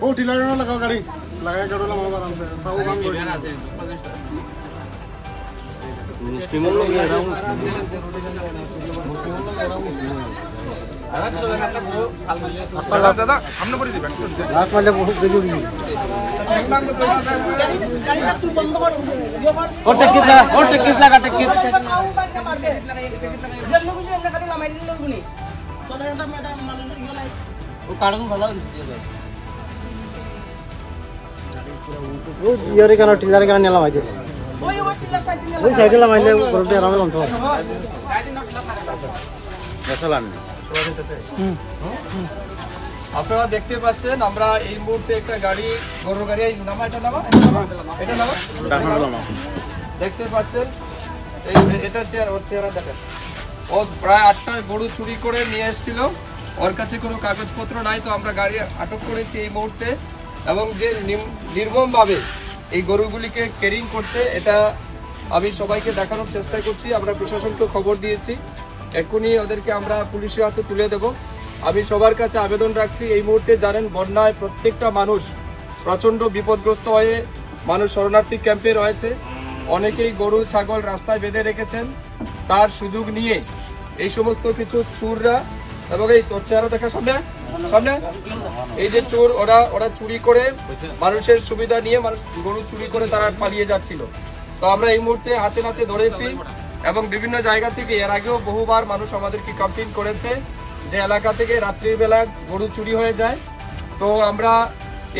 ओ ढीला ना लगाओ गाड़ी लगाए करो ना आराम से ताऊ काम करो मुस्लिम लोग ये रहा हूं आपका दादा हमने बोली थी रात वाले बहुत जरूरी है और टिकट लगा टिकट जल्दी कुछ हमने खाली लमाई ले लो नहीं तो ना मैडम वो कार्ड को भला वो यारे का टिलर का नेला माजे ওই সাইডে লামাইলে গরুটা আরামে লন্ত হয় মেসালান আপনারা দেখতে পাচ্ছেন আমরা এই মুহূর্তে একটা গাড়ি গরুর গাড়ি এটা নামা দেখতে পাচ্ছেন এটা চেয়ার ওর চেহারা দেখেন ও প্রায় 8টা গরু চুরি করে নিয়ে এসেছিল ওর কাছে কোনো কাগজপত্র নাই তো আমরা গাড়ি আটক করেছি এই মুহূর্তে এবং যে নির্মমভাবে এই গরুগুলিকে ক্যারিং করছে এটা আমি সবাইকে দেখানোর চেষ্টা করছি আমরা প্রশাসনকে খবর দিয়েছি এক্ষুনি ওদেরকে আমরা পুলিশের হাতে তুলে দেব আমি সবার কাছে আবেদন রাখছি এই মুহূর্তে জানেন বন্যায় প্রত্যেকটা মানুষ প্রচণ্ড বিপদগ্রস্ত হয়ে মানুষ শরণার্থী ক্যাম্পে রয়েছে অনেকেই গরু ছাগল রাস্তায় বেঁধে রেখেছেন তার সুযোগ নিয়ে এই সমস্ত কিছু চোররা এবং এই তোর চেহারা দেখা সামনে সামনে এই যে চোর ওরা চুরি করে মানুষের সুবিধা নিয়ে মানুষ গরু চুরি করে তারা পালিয়ে যাচ্ছিল তো আমরা এই মুহূর্তে হাতে নাতে ধরেছি এবং বিভিন্ন জায়গা থেকে এর আগেও বহুবার মানুষ আমাদেরকে কমপ্লেইন করেছে যে এলাকা থেকে রাত্রির বেলা গরু চুরি হয়ে যায় তো আমরা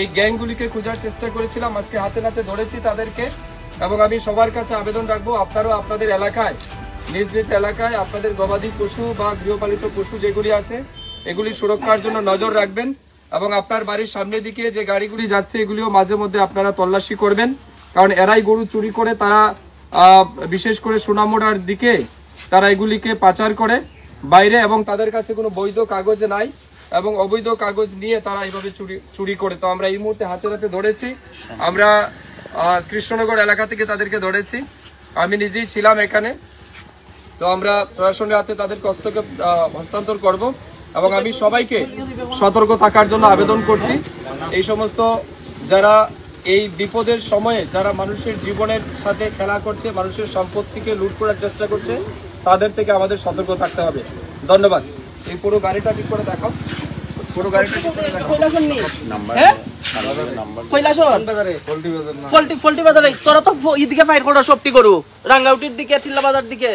এই গ্যাংগুলিকে খোঁজার চেষ্টা করেছিলাম আজকে হাতে নাতে ধরেছি তাদেরকে এবং আমি সবার কাছে আবেদন রাখবো আপনারাও আপনাদের এলাকায় নিজ নিজ এলাকায় আপনাদের গবাদি পশু বা গৃহপালিত পশু যেগুলি আছে এগুলি সুরক্ষার জন্য নজর রাখবেন এবং আপনার বাড়ির সামনের দিকে যে গাড়িগুলি যাচ্ছে এগুলিও মাঝে মধ্যে আপনারা তল্লাশি করবেন কারণ এরাই গরু চুরি করে তারা বিশেষ করে সোনামুড়ার দিকে তারা এগুলিকে পাচার করে বাইরে এবং তাদের কাছে কোনো বৈধ কাগজ নাই এবং অবৈধ কাগজ নিয়ে তারা এইভাবে চুরি করে তো আমরা এই মুহূর্তে হাতে হাতে ধরেছি আমরা কৃষ্ণনগর এলাকা থেকে তাদেরকে ধরেছি আমি নিজেই ছিলাম এখানে তো আমরা প্রশাসনের হাতে তাদেরকে হস্তান্তর করব এবং আমি সবাইকে সতর্ক থাকার জন্য আবেদন করছি এই সমস্ত যারা এই বিপদের সময়ে যারা মানুষের জীবনের সাথে খেলা করছে মানুষের সম্পত্তিকে লুট করার চেষ্টা করছে তাদের থেকে আমাদের সতর্ক থাকতে হবে ধন্যবাদ এই পুরো গাড়িটা ঠিক করে দেখাও পুরো গাড়িটা ঠিক করে দেখাও নাম্বার ফল্টি বাজারে তোরা তো এদিকে ফাইট করো সবটি করু রাঙ্গাউটির দিকে টিল্লা বাজার দিকে